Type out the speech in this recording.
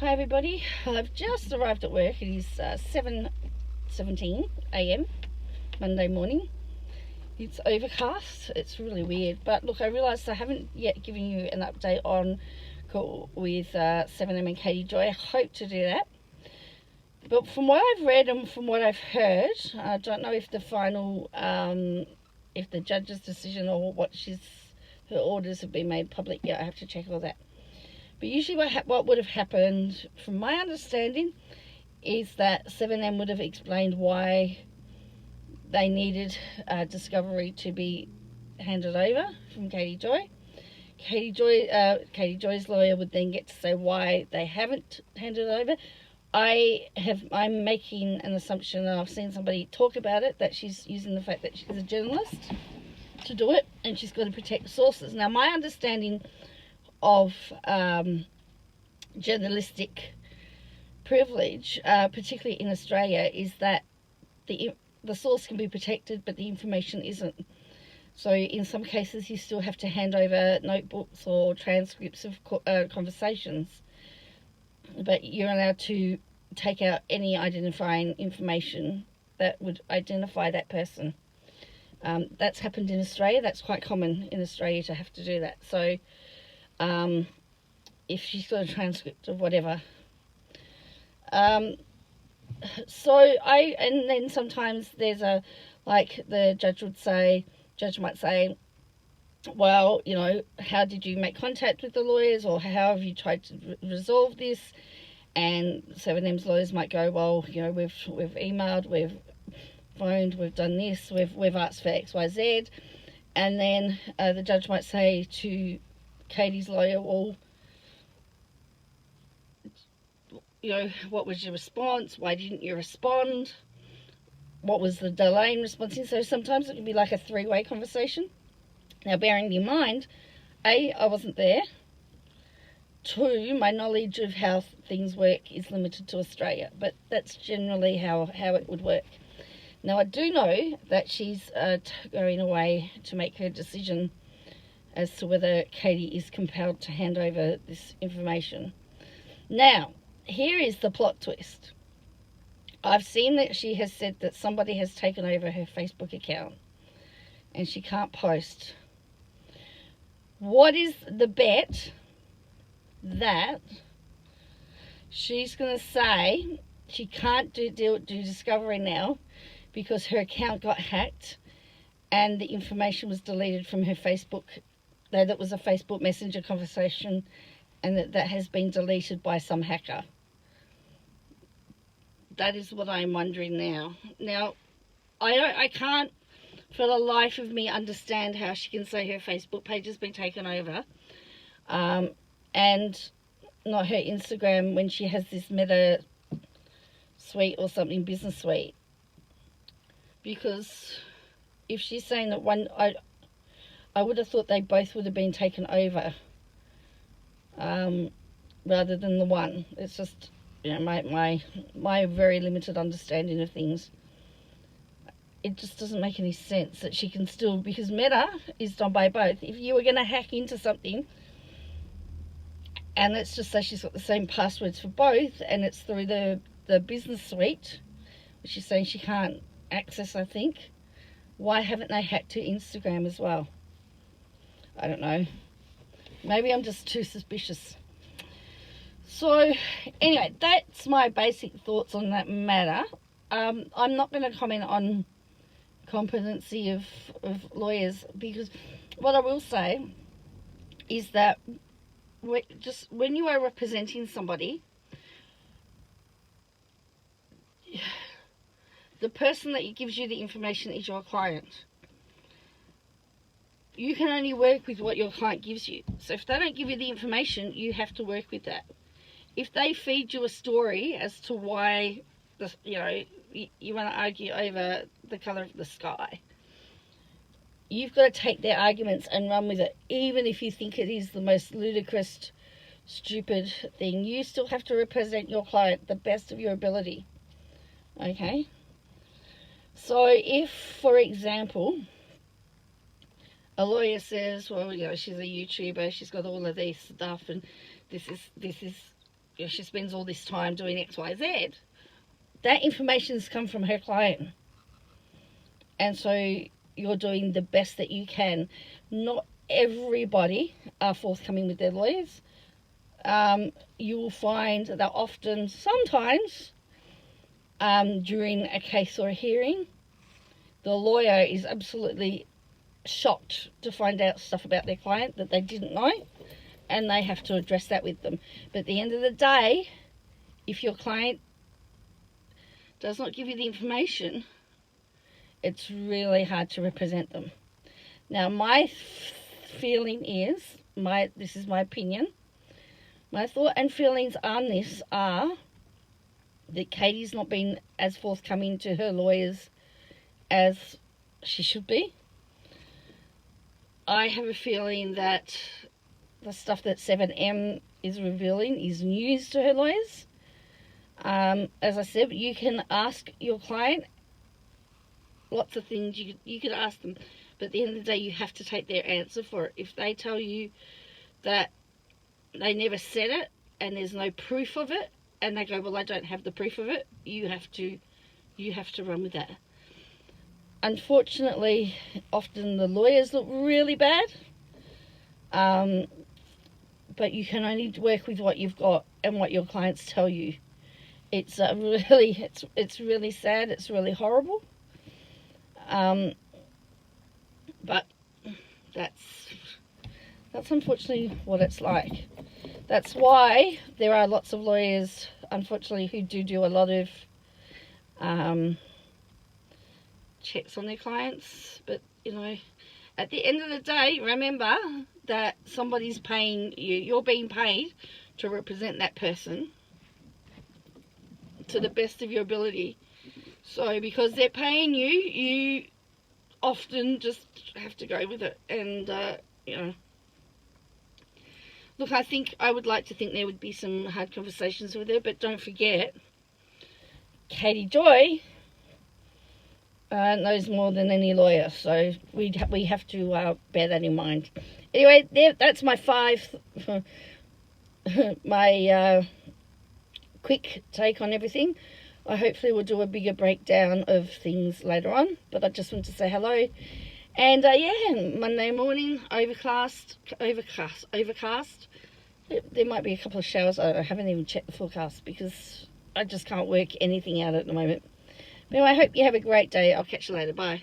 Hi everybody, I've just arrived at work. It is 7:17 a.m. Monday morning. It's overcast. It's really weird, but look, I realised I haven't yet given you an update on call with 7M and Katie Joy. I hope to do that, but from what I've read and from what I've heard, I don't know if the final if the judge's decision or her orders have been made public yet. I have to check all that. But usually what would have happened, from my understanding, is that 7M would have explained why they needed Discovery to be handed over from Katie Joy. Katie Joy's lawyer would then get to say why they haven't handed it over. I'm making an assumption, and I've seen somebody talk about it, that she's using the fact that she's a journalist to do it, and she's got to protect sources. Now, my understanding of journalistic privilege, particularly in Australia, is that the source can be protected, but the information isn't. So in some cases, you still have to hand over notebooks or transcripts of conversations, but you're allowed to take out any identifying information that would identify that person. That's happened in Australia. That's quite common in Australia to have to do that. So if she's got a transcript of whatever. And then sometimes there's the judge might say, well, how did you make contact with the lawyers, or how have you tried to resolve this? And 7M's lawyers might go, well, we've emailed, we've phoned, we've done this, we've asked for X, Y, Z. And then the judge might say to Katie's lawyer, well, what was your response? Why didn't you respond? What was the delay in responding? So sometimes it can be like a three-way conversation. Now, bearing in mind, A, I wasn't there. 2, my knowledge of how things work is limited to Australia, but that's generally how it would work. Now, I do know that she's going away to make her decision as to whether Katie is compelled to hand over this information. Now, here is the plot twist. I've seen that she has said that somebody has taken over her Facebook account and she can't post. What is the bet that she's going to say she can't do Discovery now because her account got hacked and the information was deleted from her Facebook? That was a Facebook Messenger conversation, and that has been deleted by some hacker. That is what I'm wondering now. Now, I can't for the life of me understand how she can say her Facebook page has been taken over, and not her Instagram when she has this Meta suite or something, business suite. Because if she's saying that one, I would have thought they both would have been taken over, rather than the one. It's just, my very limited understanding of things. It just doesn't make any sense that she can still, because Meta is done by both. If you were going to hack into something, and let's just say she's got the same passwords for both, and it's through the business suite, which she's saying she can't access, I think, why haven't they hacked her Instagram as well? I don't know. Maybe I'm just too suspicious. So, anyway, that's my basic thoughts on that matter. I'm not going to comment on competency of lawyers, because what I will say is that when you are representing somebody, the person that gives you the information is your client. You can only work with what your client gives you. So if they don't give you the information, you have to work with that. If they feed you a story as to why you want to argue over the colour of the sky, you've got to take their arguments and run with it, even if you think it is the most ludicrous, stupid thing. You still have to represent your client the best of your ability. Okay? So if, for example, a lawyer says, well, she's a YouTuber, she's got all of this stuff, and this is she spends all this time doing X, Y, Z. That information has come from her client. And so you're doing the best that you can. Not everybody are forthcoming with their lawyers. You will find that often, sometimes, during a case or a hearing, the lawyer is absolutely shocked to find out stuff about their client that they didn't know, and they have to address that with them. But at the end of the day, if your client does not give you the information, it's really hard to represent them. Now, my feeling is, this is my opinion, my thought and feelings on this are that Katie's not been as forthcoming to her lawyers as she should be. I have a feeling that the stuff that 7M is revealing is news to her lawyers. As I said, you can ask your client lots of things. You could ask them, but at the end of the day, you have to take their answer for it. If they tell you that they never said it and there's no proof of it, and they go, well, I don't have the proof of it, you have to run with that. Unfortunately, often the lawyers look really bad, but you can only work with what you've got and what your clients tell you. It's really sad. It's really horrible. But that's unfortunately what it's like. That's why there are lots of lawyers, unfortunately, who do a lot of checks on their clients. But, you know, at the end of the day, remember that somebody's paying you. You're being paid to represent that person to the best of your ability. So because they're paying you, you often just have to go with it. And, you know, look, I would like to think there would be some hard conversations with her, but don't forget, Katie Joy knows more than any lawyer, so we have to bear that in mind. Anyway, that's my my quick take on everything. I hopefully will do a bigger breakdown of things later on, but I just want to say hello. And yeah, Monday morning, overcast. There might be a couple of showers. I haven't even checked the forecast because I just can't work anything out at the moment. But anyway, I hope you have a great day. I'll catch you later. Bye.